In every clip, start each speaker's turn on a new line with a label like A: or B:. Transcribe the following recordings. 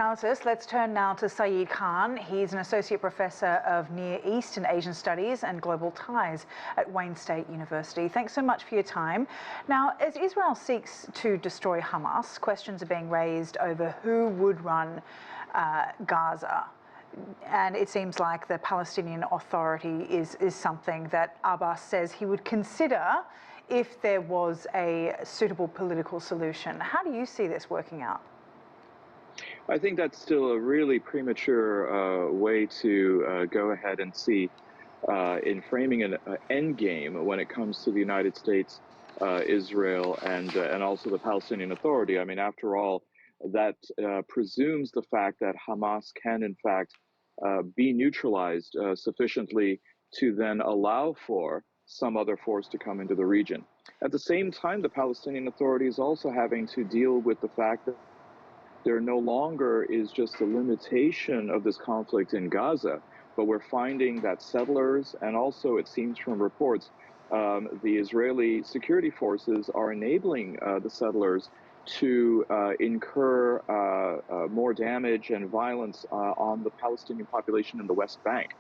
A: analysis. Let's turn now to Saeed Khan. He's an Associate Professor of Near East and Asian Studies and Global Ties at Wayne State University. Thanks so much for your time. Now, as Israel seeks to destroy Hamas, questions are being raised over who would run Gaza. And it seems like the Palestinian Authority is something that Abbas says he would consider if there was a suitable political solution. How do you see this working out?
B: I think that's still a really premature way to go ahead and see in framing an end game when it comes to the United States, Israel, and also the Palestinian Authority. I mean, after all, that presumes the fact that Hamas can, in fact, be neutralized sufficiently to then allow for some other force to come into the region. At the same time, the Palestinian Authority is also having to deal with the fact that there no longer is just a limitation of this conflict in Gaza, but we're finding that settlers, and also it seems from reports, the Israeli security forces are enabling the settlers to incur more damage and violence on the Palestinian population in the West Bank,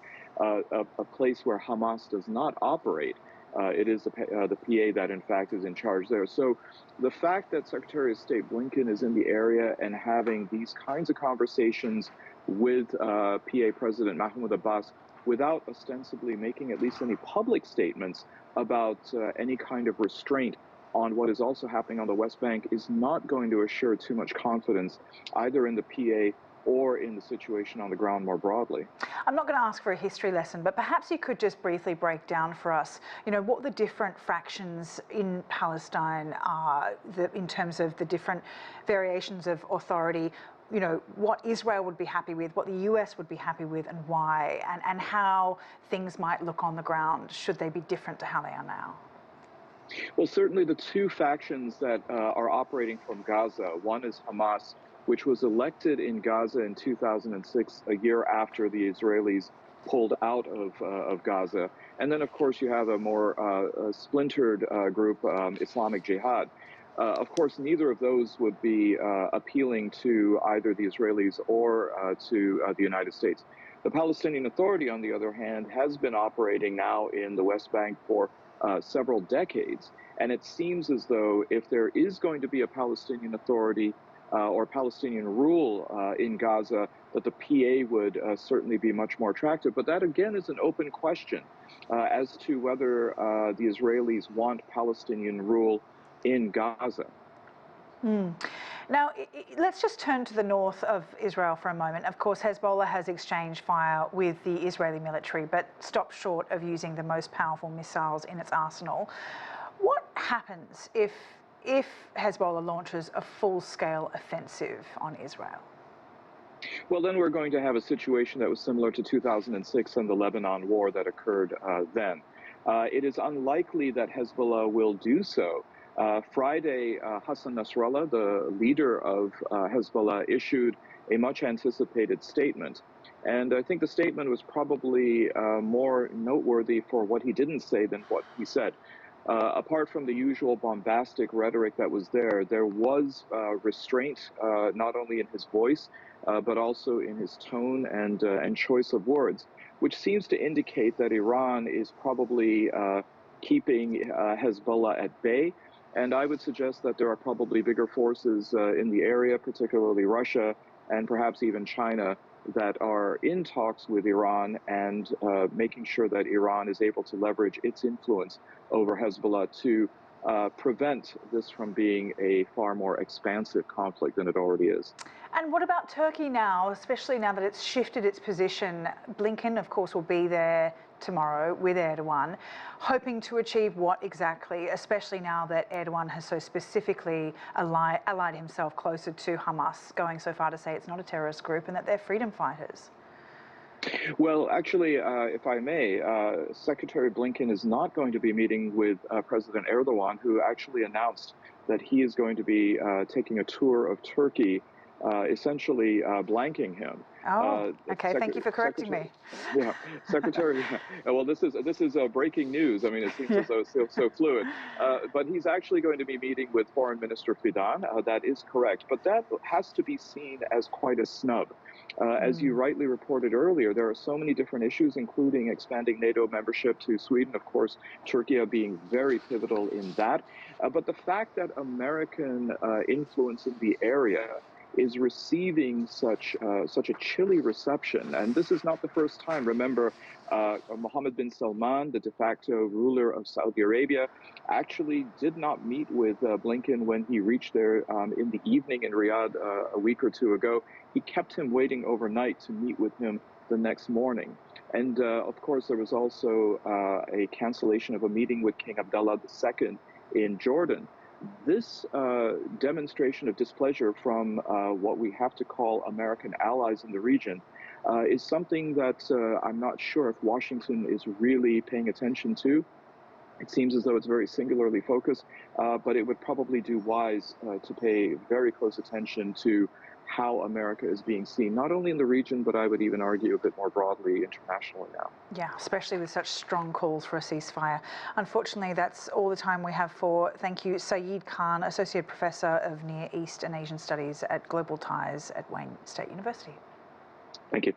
B: a place where Hamas does not operate. It is the PA that, in fact, is in charge there. So the fact that Secretary of State Blinken is in the area and having these kinds of conversations with PA President Mahmoud Abbas without ostensibly making at least any public statements about any kind of restraint on what is also happening on the West Bank is not going to assure too much confidence either in the PA or in the situation on the ground more broadly.
A: I'm not going to ask for a history lesson, but perhaps you could just briefly break down for us, what the different fractions in Palestine are, in terms of the different variations of authority, what Israel would be happy with, what the US would be happy with, and why, and how things might look on the ground should they be different to how they are now.
B: Well, certainly the two factions that are operating from Gaza, one is Hamas, which was elected in Gaza in 2006, a year after the Israelis pulled out of Gaza. And then, of course, you have a more splintered group, Islamic Jihad. Of course, neither of those would be appealing to either the Israelis or to the United States. The Palestinian Authority, on the other hand, has been operating now in the West Bank for several decades. And it seems as though if there is going to be a Palestinian Authority or Palestinian rule in Gaza, that the PA would certainly be much more attractive. But that, again, is an open question as to whether the Israelis want Palestinian rule in Gaza.
A: Now, let's just turn to the north of Israel for a moment. Of course, Hezbollah has exchanged fire with the Israeli military, but stopped short of using the most powerful missiles in its arsenal. What happens if Hezbollah launches a full-scale offensive on Israel?
B: Well, then we're going to have a situation that was similar to 2006 and the Lebanon war that occurred then. It is unlikely that Hezbollah will do so. Friday, Hassan Nasrallah, the leader of Hezbollah, issued a much anticipated statement. And I think the statement was probably more noteworthy for what he didn't say than what he said. Apart from the usual bombastic rhetoric that was there was restraint not only in his voice, but also in his tone and choice of words, which seems to indicate that Iran is probably keeping Hezbollah at bay. And I would suggest that there are probably bigger forces in the area, particularly Russia and perhaps even China, that are in talks with Iran and making sure that Iran is able to leverage its influence over Hezbollah to prevent this from being a far more expansive conflict than it already is.
A: And what about Turkey now, especially now that it's shifted its position? Blinken, of course, will be there tomorrow with Erdogan, hoping to achieve what exactly, especially now that Erdogan has so specifically allied himself closer to Hamas, going so far to say it's not a terrorist group and that they're freedom fighters?
B: Well, actually, if I may, Secretary Blinken is not going to be meeting with President Erdogan, who actually announced that he is going to be taking a tour of Turkey essentially blanking him.
A: Oh, okay. Thank you for correcting me.
B: Yeah, Secretary. Well, this is breaking news. I mean, it seems as though it's so fluid. But he's actually going to be meeting with Foreign Minister Fidan. That is correct. But that has to be seen as quite a snub. As you rightly reported earlier, there are so many different issues, including expanding NATO membership to Sweden, of course, Turkey being very pivotal in that. But the fact that American influence in the area is receiving such a chilly reception, and this is not the first time. Remember, Mohammed bin Salman, the de facto ruler of Saudi Arabia, actually did not meet with Blinken when he reached there in the evening in Riyadh a week or two ago. He kept him waiting overnight to meet with him the next morning. And of course, there was also a cancellation of a meeting with King Abdullah II in Jordan. This demonstration of displeasure from what we have to call American allies in the region is something that I'm not sure if Washington is really paying attention to. It seems as though it's very singularly focused, but it would probably do wise to pay very close attention to how America is being seen, not only in the region, but I would even argue a bit more broadly internationally now.
A: Yeah, especially with such strong calls for a ceasefire. Unfortunately, that's all the time we have for. Thank you, Saeed Khan, Associate Professor of Near East and Asian Studies at Global Ties at Wayne State University.
B: Thank you.